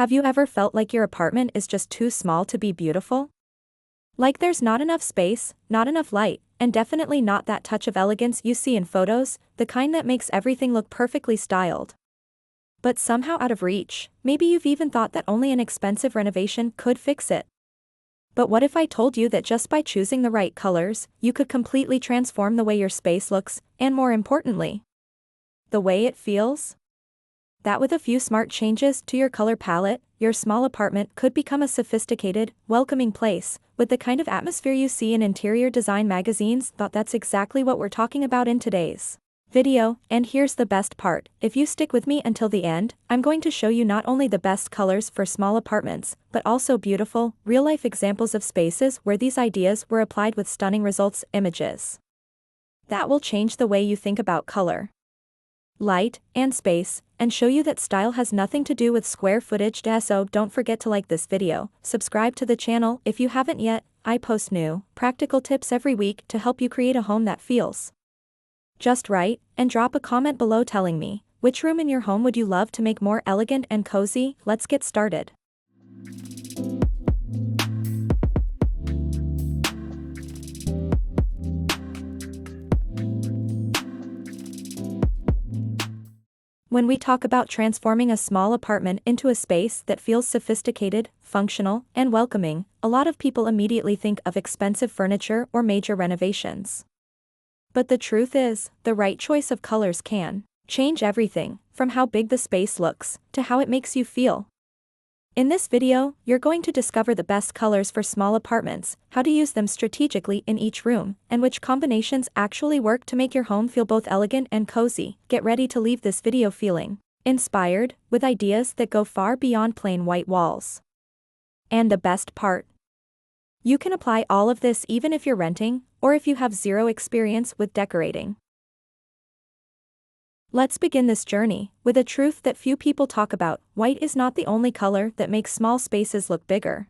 Have you ever felt like your apartment is just too small to be beautiful? Like there's not enough space, not enough light, and definitely not that touch of elegance you see in photos, the kind that makes everything look perfectly styled. But somehow out of reach, maybe you've even thought that only an expensive renovation could fix it. But what if I told you that just by choosing the right colors, you could completely transform the way your space looks, and more importantly, the way it feels? That with a few smart changes to your color palette, your small apartment could become a sophisticated, welcoming place, with the kind of atmosphere you see in interior design magazines. That's exactly what we're talking about in today's video, and here's the best part. If you stick with me until the end, I'm going to show you not only the best colors for small apartments, but also beautiful, real-life examples of spaces where these ideas were applied with stunning results. Images that will change the way you think about color, light, and space, and show you that style has nothing to do with square footage. So don't forget to like this video, subscribe to the channel if you haven't yet. I post new, practical tips every week to help you create a home that feels just right, and drop a comment below telling me, which room in your home would you love to make more elegant and cozy? Let's get started. When we talk about transforming a small apartment into a space that feels sophisticated, functional, and welcoming, a lot of people immediately think of expensive furniture or major renovations. But the truth is, the right choice of colors can change everything, from how big the space looks, to how it makes you feel. In this video, you're going to discover the best colors for small apartments, how to use them strategically in each room, and which combinations actually work to make your home feel both elegant and cozy. Get ready to leave this video feeling inspired, with ideas that go far beyond plain white walls. And the best part, you can apply all of this even if you're renting, or if you have zero experience with decorating. Let's begin this journey with a truth that few people talk about. White is not the only color that makes small spaces look bigger.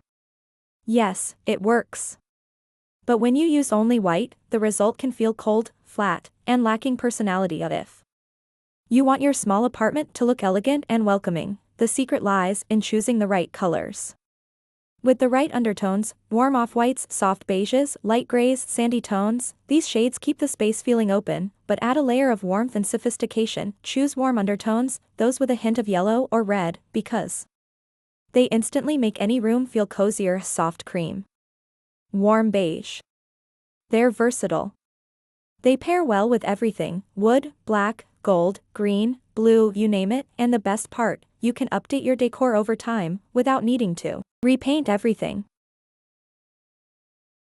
Yes, it works. But when you use only white, the result can feel cold, flat, and lacking personality. If you want your small apartment to look elegant and welcoming, the secret lies in choosing the right colors. With the right undertones, warm off-whites, soft beiges, light grays, sandy tones, these shades keep the space feeling open, but add a layer of warmth and sophistication. Choose warm undertones, those with a hint of yellow or red, because they instantly make any room feel cozier. Soft cream, warm beige. They're versatile. They pair well with everything: wood, black, gold, green, blue, you name it. And the best part, you can update your decor over time, without needing to repaint everything.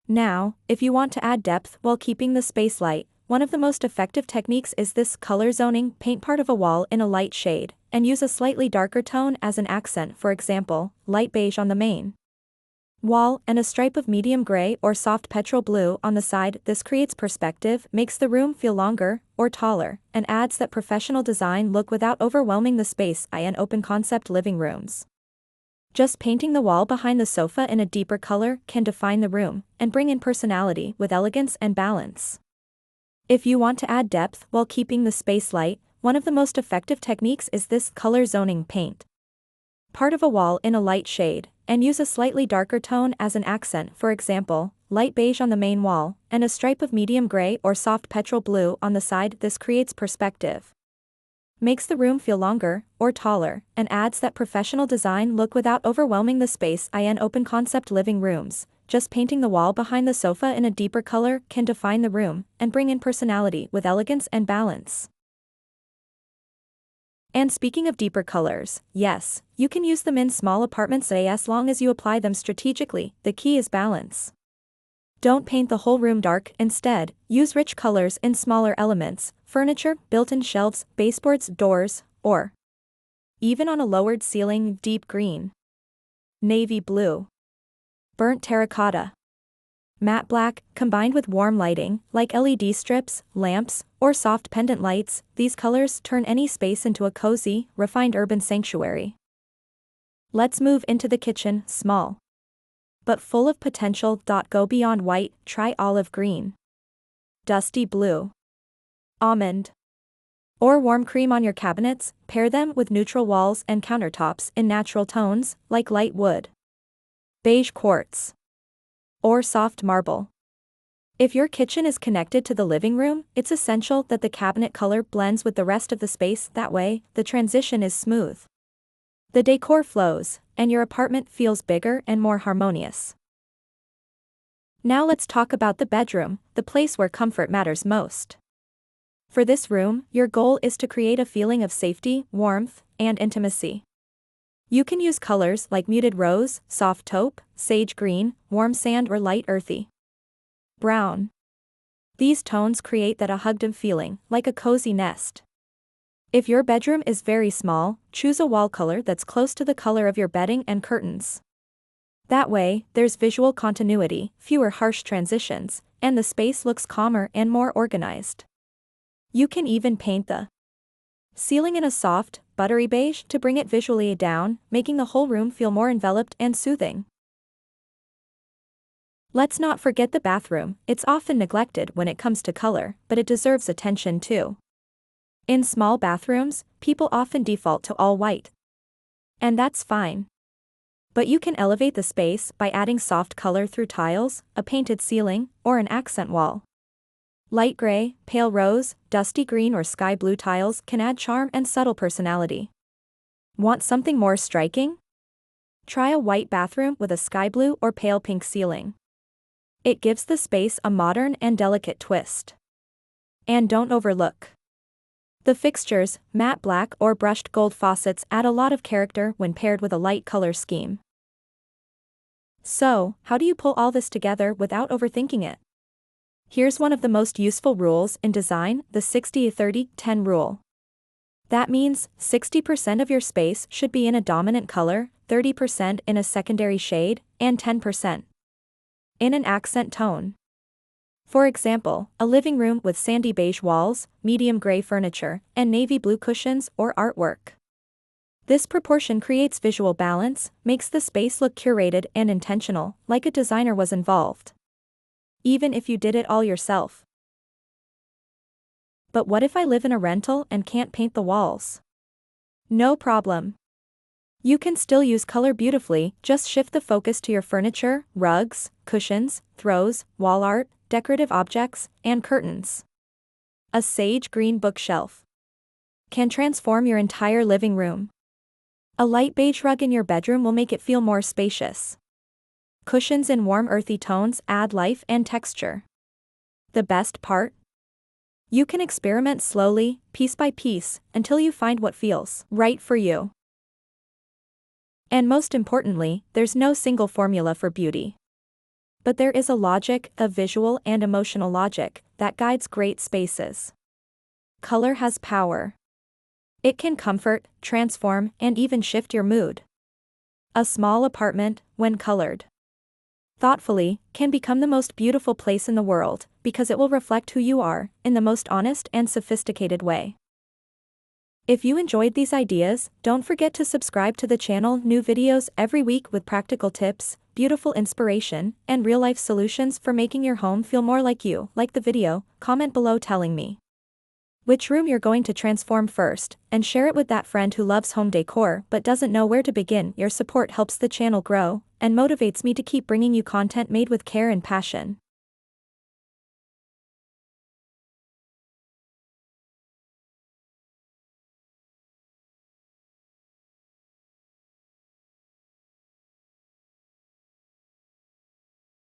Now, if you want to add depth while keeping the space light, one of the most effective techniques is this color zoning. Paint part of a wall in a light shade, and use a slightly darker tone as an accent. For example, light beige on the main wall, and a stripe of medium gray or soft petrol blue on the side. This creates perspective, makes the room feel longer, or taller, and adds that professional design look without overwhelming the space. In open concept living rooms, just painting the wall behind the sofa in a deeper color can define the room, and bring in personality with elegance and balance. If you want to add depth while keeping the space light, one of the most effective techniques is this color zoning. Paint part of a wall in a light shade, and use a slightly darker tone as an accent. For example, light beige on the main wall, and a stripe of medium gray or soft petrol blue on the side. This creates perspective, makes the room feel longer, or taller, and adds that professional design look without overwhelming the space. In open concept living rooms, just painting the wall behind the sofa in a deeper color can define the room, and bring in personality with elegance and balance. And speaking of deeper colors, yes, you can use them in small apartments as long as you apply them strategically. The key is balance. Don't paint the whole room dark. Instead, use rich colors in smaller elements, furniture, built-in shelves, baseboards, doors, or even on a lowered ceiling. Deep green, navy blue, burnt terracotta, matte black, combined with warm lighting, like LED strips, lamps, or soft pendant lights. These colors turn any space into a cozy, refined urban sanctuary. Let's move into the kitchen. Small, but full of potential. Go beyond white, try olive green, dusty blue, almond, Or warm cream on your cabinets, pair them with neutral walls and countertops in natural tones, like light wood, beige quartz, or soft marble. If your kitchen is connected to the living room, it's essential that the cabinet color blends with the rest of the space. That way, the transition is smooth. The decor flows, and your apartment feels bigger and more harmonious. Now let's talk about the bedroom, the place where comfort matters most. For this room, your goal is to create a feeling of safety, warmth, and intimacy. You can use colors like muted rose, soft taupe, sage green, warm sand, or light earthy brown. These tones create that hugged-in feeling, like a cozy nest. If your bedroom is very small, choose a wall color that's close to the color of your bedding and curtains. That way, there's visual continuity, fewer harsh transitions, and the space looks calmer and more organized. You can even paint the ceiling in a soft, buttery beige to bring it visually down, making the whole room feel more enveloped and soothing. Let's not forget the bathroom. It's often neglected when it comes to color, but it deserves attention too. In small bathrooms, people often default to all white. And that's fine. But you can elevate the space by adding soft color through tiles, a painted ceiling, or an accent wall. Light gray, pale rose, dusty green, or sky blue tiles can add charm and subtle personality. Want something more striking? Try a white bathroom with a sky blue or pale pink ceiling. It gives the space a modern and delicate twist. And don't overlook the fixtures. Matte black or brushed gold faucets add a lot of character when paired with a light color scheme. So, how do you pull all this together without overthinking it? Here's one of the most useful rules in design, the 60-30-10 rule. That means 60% of your space should be in a dominant color, 30% in a secondary shade, and 10% in an accent tone. For example, a living room with sandy beige walls, medium gray furniture, and navy blue cushions or artwork. This proportion creates visual balance, makes the space look curated and intentional, like a designer was involved. Even if you did it all yourself. But what if I live in a rental and can't paint the walls? No problem. You can still use color beautifully, just shift the focus to your furniture, rugs, cushions, throws, wall art, decorative objects, and curtains. A sage green bookshelf can transform your entire living room. A light beige rug in your bedroom will make it feel more spacious. Cushions in warm earthy tones add life and texture. The best part? You can experiment slowly, piece by piece, until you find what feels right for you. And most importantly, there's no single formula for beauty. But there is a logic, a visual and emotional logic, that guides great spaces. Color has power. It can comfort, transform, and even shift your mood. A small apartment, when colored thoughtfully, can become the most beautiful place in the world, because it will reflect who you are, in the most honest and sophisticated way. If you enjoyed these ideas, don't forget to subscribe to the channel. New videos every week with practical tips, beautiful inspiration, and real-life solutions for making your home feel more like you. Like the video, comment below telling me which room you're going to transform first, and share it with that friend who loves home decor but doesn't know where to begin. Your support helps the channel grow, and motivates me to keep bringing you content made with care and passion.